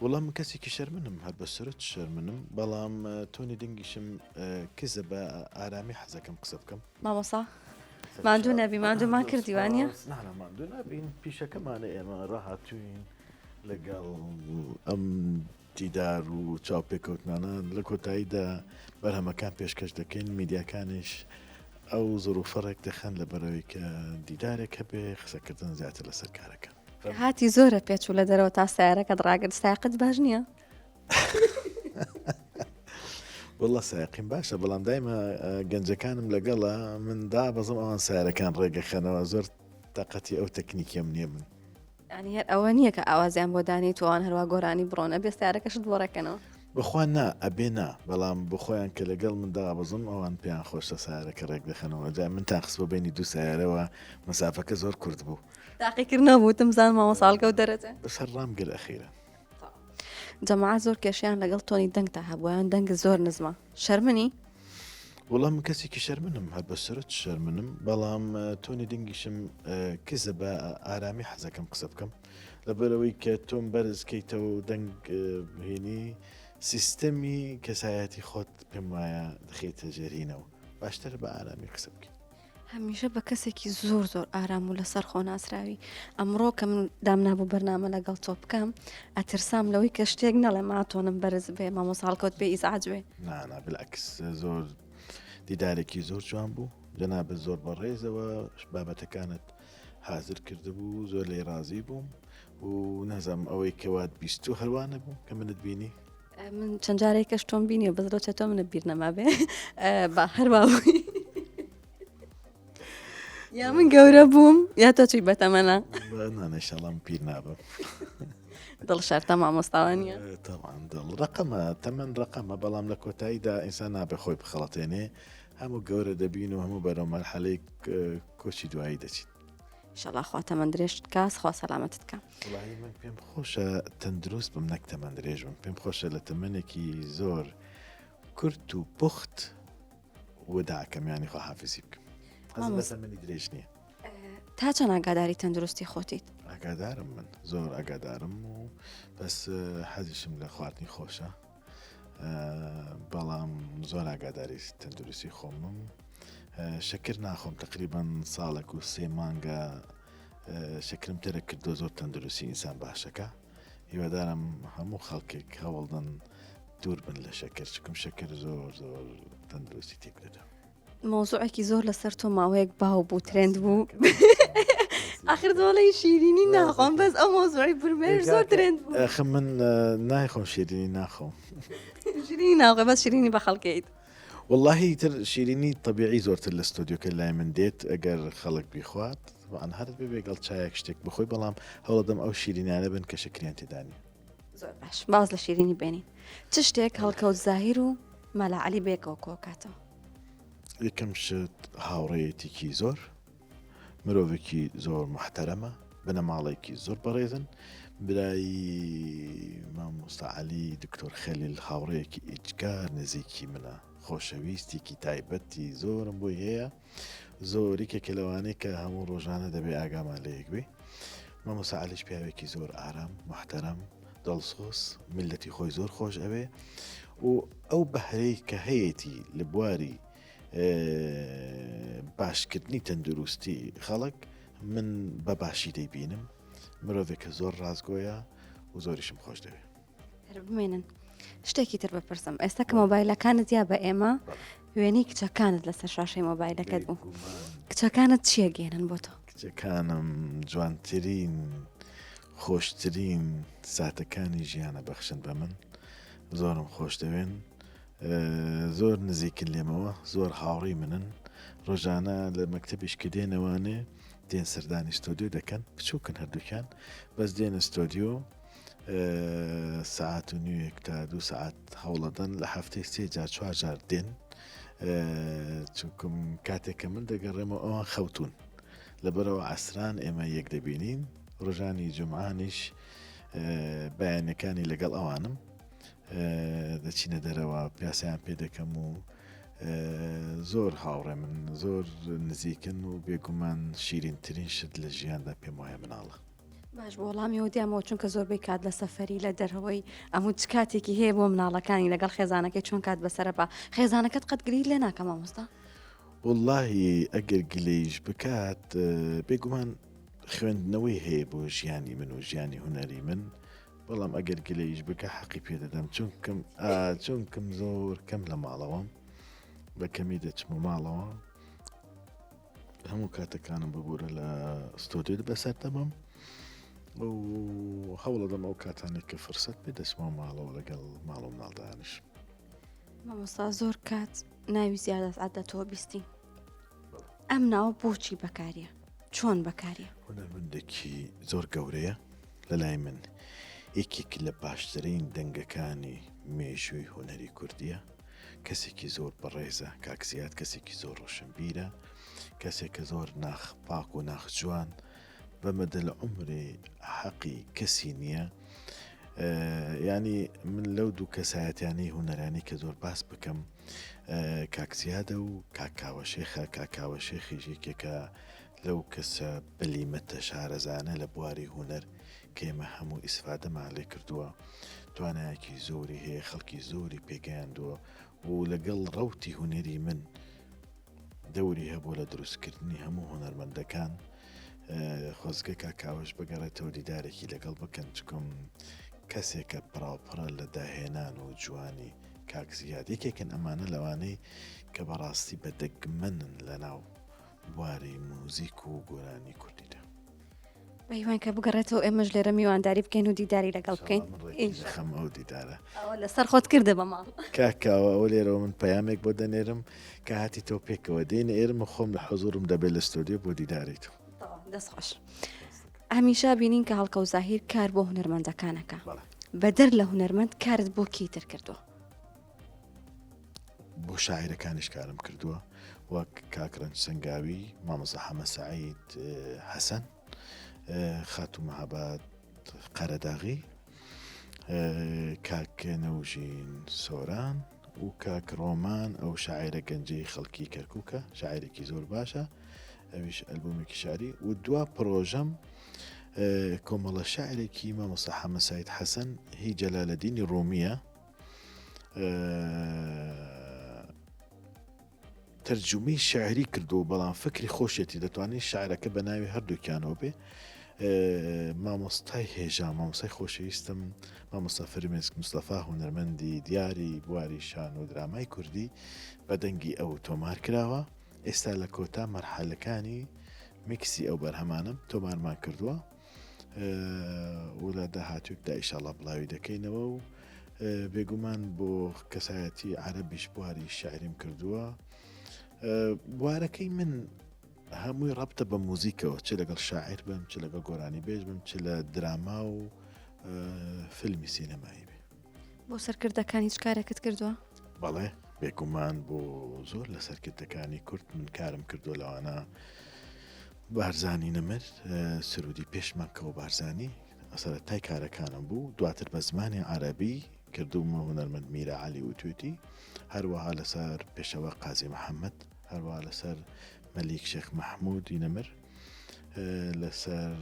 وەڵام من کەسێکی شەرمنم هەر بە سرت شەرمنم بەڵام تۆنی دەنگیشم کزە بە ئارامی حەزەکەم قسە بکەم مامۆستا ماندوو نەبی ماندوومان کردی وانە؟ ماندوو نبین پیشەکەمانە ئێمە ڕاهاتوین لەگەڵ ئەم دیدار و چاوپێکەوتنانە لە کۆتاییدا بەرهەمەکان پێشکەش دەکەین میدیاکانش ئەو زۆرفەڕێک دەخەن لە بەرەوەی کە دیدارێک هەبێ قسەکردن زیاتر لەسەر کارەکە هاتی زۆرە پێچوو لە دەرەوە تا سیارەکەت ڕاگرت ساقت باش نییە؟ وڵە ساقیم باشە بەڵام دایمە گەنجەکانم لەگەڵە من دا بەزم ئەوان سیارەکان ڕێگەخەنەوە زۆر تااقەتی ئەو تەکنیکیم نییە من ینی هەر ئەوە نییە کە ئاوازیان بۆ دانی تووان هەروە گۆرانی بڕۆنە بێ سیارەکەشت بۆ ڕێکەنەوە بخوا نا ئەبێ نا بەڵام بخۆیان کە لەگەڵ من دابزم ئەوان پێیان خۆشە سیارەکە ڕێک دەخەنەوە جا من تا خست بۆ بینی دوو سیارەوە مەسافەکە زۆر کورت بوو تاقیکرد نەبووتم زان ماوە ساڵگە و دەرەجێ بەسەر ڕامگر ئەخیرە جەماعە زۆر کێشیان لەگەڵ تۆنی دەنگ تا هەبوویان دەنگ زۆر نزمە شەرمنی؟ وەڵام من کەسێکی شەرمنم هەر بە سرت شەرمنم بەڵام تۆنی دەنگیشم کزە بە ئارامی حەزەکەم قسە بکەم لەبەرەوەی کە تۆم بەرزکەیتەوە و دەنگ بهێنی سیستەمی کەسایەتی خۆت پێم وایە دەخێتە ژێرینەوە باشتر بە ئارامی قسە بکەین هەمیشە بە کەسێکی زۆر زۆر ئارام و لەسەر خۆ ناسراوی ئەمڕۆ کە من دامنابوو بەرنامە لەگەڵ تۆ بکەم ئەترسام لەوەی کە شتێک نەڵێ ماتۆنم بەرز بێ مامۆساڵکەوت بێ ئیزعاج بێ نانا بالعکس زۆر دیدارێکی زۆر جوان بوو جەنابەت زۆر بەڕێزەوە بابەتەکانت حازر کردبوو زۆر لێ رازی بووم و نەزم ئەوەی کەوات بیست و هەروانە بوو کە منت بینی من چەند جارێک کەش تۆم بینی و بەزرۆ چە تۆ منە بیر نەما بێ با هەرواوی یا من گەورە بووم یا تۆ چی بەتەمەە نانەشەڵام پیر نابم دڵ شەرتە مامۆستاوانە طبعا دڵ ڕقەمە تەمەەن ڕقەمە بەڵام لە کۆتاییدا ئینسان نابێ خۆی بخەڵەتێنێ هەموو گەورە دەبین و هەموو بەرەو مەرحەلەی کۆچی دوایی دەچین شەڵا خوا تەمەند درێژت کاس خوا سەلامەتت بکە وڵی من پێم خۆشە تەندروست بم نەک تەمەند درێژ بم پێم خۆشە لە تەمەنێکی زۆر کورت و پوخت وداکەمیانی خۆ حافزی بکەم تەمەنی درێژ نییە تا چەند ئاگاداری تەندروستی خۆتیت ئاگادارم من زۆر ئاگادارم و بەس حەزیشم لە خواردنی خۆشە بەڵام زۆر ئاگاداری تەندروستی خۆمم شەکر ناخۆم تقریبان ساڵێک و سێ مانگە شەکرم تێرە کردو زۆر تەندروستی ئینسان باشەکە هیوادارم هەموو خەڵکێک هەوڵدن دوور بن لە شەکر چکم شەکر زۆر زۆر تەندروستی تێکدەدا مۆزوعێکی زۆر لەسەر تۆ ماوەیەک باو بوو ترند بوو آخر دۆڵی شیرینی ناخۆم بەس ئەو مۆزوعی برمێر زۆر ترند بوو خە من نایخۆم شیرینی ناخۆم شیرینی ناوغێ بەس شیرینی بە خەڵکەیت واللهی تر شیرینی طبیعی زۆرتر لە ستۆدیۆکە لای من دێت ئەگەر خەڵک بیخوات وان هەرت بێ بێگەڵ چایەک شتێک بخۆی بەڵام هەوڵدەم ئەو شیرینانە بن کە شکریان تێدانی زۆر باش باز لە شیرینی بێنین چ شتێک هەڵکەوت زاهیر و مەلاعەلی بێکەوە کۆکاتەوە یەکەم شت هاوڕێیەتێکی زۆر مرۆڤێکی زۆر محتەرەمە بنەماڵێکی زۆر بەڕێزن برایی مامۆستا عەلی دکتۆر خەلیل هاوڕێیەکی ئیجگار نزیکی منە خۆشەویستێکی تایبەتی زۆرم بۆی هەیە زۆریکێکە لەوانەیە کە هەموو ڕۆژانە دەبێ ئاگامان لە یەک بێ مامۆستا عەلیش پیاوێکی زۆر ئارام محتەرەم دڵسۆز میلەتی خۆی زۆر خۆش ئەوێ و ئەو بەهرەی کە هەیەی لە بواری باشکردنی تەندروستی خەڵک من بە باشی دەیبینم مرۆڤێکە زۆر ڕازگۆیە و زۆریشم خۆش دەوێت بمێنن شتێکی تر بپرسم ئێستا کە مۆبایلەکانت یا بە ئێمە وێنەی کچەکانت لەسەر شاشەی مۆبایلەکەت بوو کچەکانت چیە گێنن بۆ تۆ کچەکانم جوانترین خۆشترین ساتەکانی ژیانە بەخشن بە من زۆرم خۆش دەوێن زۆر نزیکن لێمەوە زۆر هاوڕی منن ڕۆژانە لە مەکتەبیش کە دێنەوانێ دێن سەردانی ستۆدیۆ دەکەن بچووکن هەردووکیان بەس دێنە ستۆدیۆ ساعت و نیوەک تا 2 ساعت هەوڵەدەن لە هەفتەی 3 جار 4 جار دێن چونکم کاتێککە من دەگەڕێمەوە ئەوان خەوتون لەبەرەوە عەسران ئێمە یەک دەبینین ڕۆژانی جومعانیش بەیانەکانی لەگەڵ ئەوانم دەچینە دەرەوە پیاسیان پێ دەکەم و زۆر هاوڕێ من زۆر نزیکن و بێگومان شیرینترین شت لە ژیاندا پێم وایە مناڵە باش بۆ وەڵامی دیامەوە چونکە زۆربەی کات لە سەفەری لە دەرەوەی ئەموو کاتێکی هەیە بۆ مناڵەکانی لەگەڵ خێزانەکەی چۆن کات بەسرە بە خێزانەکەت قەت گری لێ ناکەم مامۆستا واللهی ئەگەر گلەیش بکات بێگومان خوێندنەوەی هەیە بۆ ژیانی من و ژیانی هوەری من بەڵام ئەگەر گلەیش بکە حەقی پێدەدەم چونکەم زۆر کەم لە ماڵەوەم بە کەمی دەچمە ماڵەوە هەموو کاتەکانم ببوورە لە ستۆدیۆ بەسەر دەمەم و هەوڵە دەم ئەو کاتانێک کە فرسەت پێ دەچمە ماڵەوە لەگەڵ ماڵ و مناڵدانش. مامۆستا زۆر کات ناوی زیادەت عادەتەوە بیستی ئەم ناوە بۆچی بەکاریە چۆن بەکاریە؟ هونەرمەندێکی زۆر گەورەیە لە لای من یەکێک لە باشترین دەنگەکانی مێژووی هوەری کوردیە کەسێکی زۆر بەڕێزە کاکزیات کەسێکی زۆر ڕۆشنبیرە کەسێک کە زۆر ناخپاک و ناخجوان بەمەدە لە عمرێ حەقی کەسی نییە ینی من لەو دوو کەسایەتیانی هوەرانی کە زۆر باس بکەم کاکزیادە و کاکاوەشێخە کاکاوەشێخی یەکێکە لەو کەسە بەلیمەتە شارەزانە لە بواری هوەر کە ئێمە هەموو ئیسفادەمان لێ کردووە توانایەکی زۆری هەیە خەڵکی زۆری پێگەیاندووە و لەگەڵ ڕەوتی هوەری من دەوری هەبوو لە دروستکردنی هەموو هوەرمەندەکان خۆزگە کاکاوەش بگەڕێتەوە دیدارێکی لەگەڵ بکەن چکم کەسێکە پراپڕە لە داهێنان و جوانی کاکزیاد یەکێکن ئەمانە لەوانەی کە بەڕاستی بەدەگمەنن لە ناو بواری موزیک و گۆرانی کوردیدا بەیوان کە بگەڕێتەوە ئێمەش لێرە میوانداری بکەین و دیداری لەگەڵ بکەین خەم ئەو دیدارە لەسەر خۆت کردە بە ماڵ کاکاوە ئەو لێرەوە من پەیامێک بۆ دەنێرم کە هاتی تۆ پێکەوە دێنە ئێرم و خۆم لە حەزورم دەبێت لە ستۆدیۆ بۆ دیداریت دەستخۆش هەمیشە بینین کە هەڵکە و زاهیر کار بۆ هوەرمەندەکانەکە بەدەر لە هوەرمەند کارت بۆ کیتر کردووە بۆ شاعیرەکانیش کارم کردووە وەک کاکرەنج سنگاوی مامۆستا حەمە سەعید حەسەن خاتوو مەهاباد قەرەداغی کاک نەوژین سۆران و کاک ڕۆمان ئەو شاعیرە گەنجەی خەڵکی کەرکووکە شاعیرێکی زۆر باشە ئەویش ئەلبومێکی شاری و دوا پرۆژەم کۆمەڵە شاعرێکی مامۆستا حەمە سەعید حەسەن هی جەلالەدینی ڕۆمیە تەرجمەی شاعری کردو بەڵام فکری خۆشێتی دەتوانێت شاعرەکە بە ناوی هەردووکیانەوە بێ مامۆستای هێژا مامۆستای خۆشەویستم مامۆستا فرمێسک مستەفا هوەرمەندی دیاری بواری شان و درامای کوردی بە دەنگی ئەو تۆمار کراوە ئێستا لە کۆتا مەرحەلەکانی میکسی ئەو بەرهەمانم تۆمارمان کردووە و لە داهاتووکدا ئیشەڵا بڵاوی دەکەینەوە و بێگومان بۆ کەسایەتی عەرەبیش بواری شاعریم کردووە بوارەکەی من هەمووی ڕەبتە بە موزیکەوە چ لەگەڵ شاعیر بم چ لەگەڵ گۆرانی بێژ بم چ لە دراما و فیلمی سینەمایی بێ بۆ سەرکردەکانی هیچ کارێکت کردووە؟ بەڵێ بێگومان بۆ زۆر لە سەرکردەکانی کورد من کارم کردو لەوانە بارزانی نەمر سرودی پێشمەکە و بارزانی ئەسەرەتای کارەکانم بوو دواتر بە زمانی عەرەبی کردومە هوەرمەند میرە عەلی و توێتی هەروەها لەسەر پێشەوە قازی محەممەد هەروەها لەسەر مەلیک شێخ مەحموودی نەمر لەسەر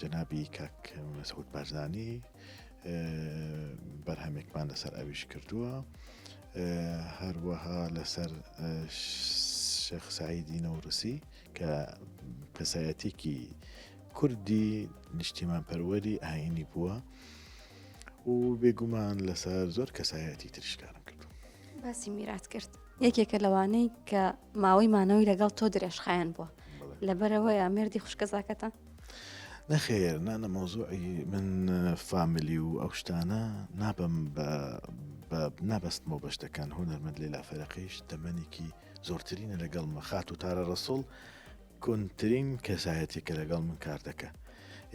جەنابی کاک مەسعود بارزانی بەرهەمێکمان لەسەر ئەویش کردووە هەروەها لەسەر شێخ سەعیدی نەورسی کە کەسایەتێکی کوردی نیشتیمان پەروەری ئاینی بووە و بێگومان لەسەر زۆر کەسایەتی تریشکارم کردو باسی میرات کرد یەکێکە لەوانەی کە ماوەی مانەوەی لەگەڵ تۆ درێژخایەن بووە لەبەرەوەیە مێردی خوشکەزاکەتە نەخێر نانە مۆزوعی من فامیلی و ئەو شتانە نابم نابەستمەوە بەشتەکان هوەرمەند لێلا فەرەقیش تەمەنێکی زۆرترینە لەگەڵ مەخات و تارە ڕەسوڵ کۆنترین کەسایەتێکە لەگەڵ من کار دەکە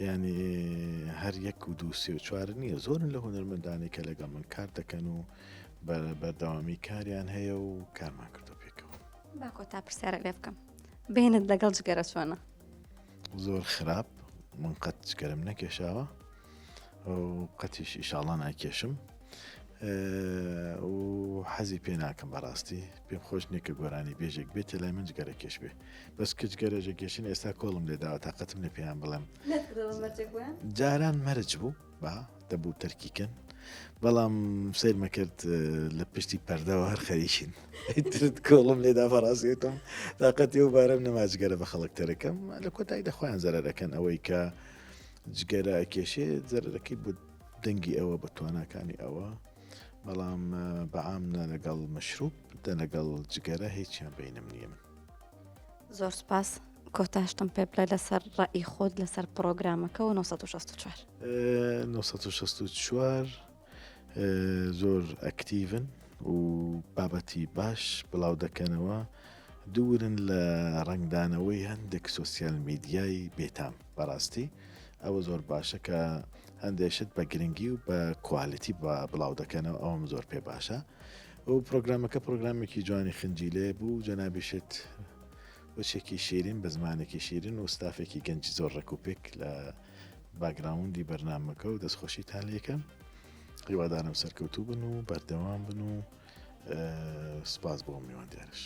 یعنی هەر یەک و دوو سێ و چوارە نییە زۆرن لە هوەرمەندانی کە لەگەڵ من کار دەکەن و بەردەوامی کاریان هەیە و کارمان کردو پێکەوە باکۆ تا پرسیارە لێ بکەم بینت لەگەڵ جگەرە چۆنە؟ زۆر خراپ من قەت جگەرم نەکێشاوە و قەتیش ئیشاڵا ناکێشم و حەزی پێ ناکەم بەڕاستی پێم خۆش نییە کە گۆرانی بێژێک بێتە لای من جگەرە کێش بێ بەس کچ گەرەژە کێشن ئێستا کۆڵم لێداوە تااقەتم لە پێیان بڵێم جاران مەرج بوو با دەبوو تەرکیکەن بەڵام سیرمە کرد لە پشتی پەردەوە هەر خەریشین ترت کۆڵم لێدا بەڕاستێتم تااقەتی و بارەم نەماجگەرە بە خەڵکتەرەکەم لە کۆتایی دەخۆیان زەرەکەن ئەوەی کە جگەرە کێشێت زەرەکەی بۆ دەنگی ئەوە بە تواناکانی ئەوە بەڵام بەعامە لەگەڵ مەشروب دە لەگەڵ جگەرە هیچیان بینم نییە من زۆر سپاس کۆتاشتم پێ بڵێ لەسەر ڕئی خۆت لەسەر پرۆگرامەکە و 1964 1964 زۆر ئەکتیڤن و بابەتی باش بڵاو دەکەنەوە دوورن لە ڕنگدانەوەی هەندێک سوسیال میدیای بێتام بەڕاستی ئەوە زۆر باشە کە هەندێشت بە گرنگی و بە کوالیتی بە بڵاو دەکەنەوە ئەوم زۆر پێ باشە و پرۆگرامەکە پرۆگرامێکی جوانی خنجیلێ بوو جەنابیشت وەچێکی شیرین بە زمانێکی شیرین و ستافێکی گەنجی زۆر ڕێکوپێک لە باگراوندی بەرنامەکە و دەستخۆشیتان لێکەم هیوادارم سەرکەوتوو بن و بەردەوام بن و سپاس بۆ میوان دیارش.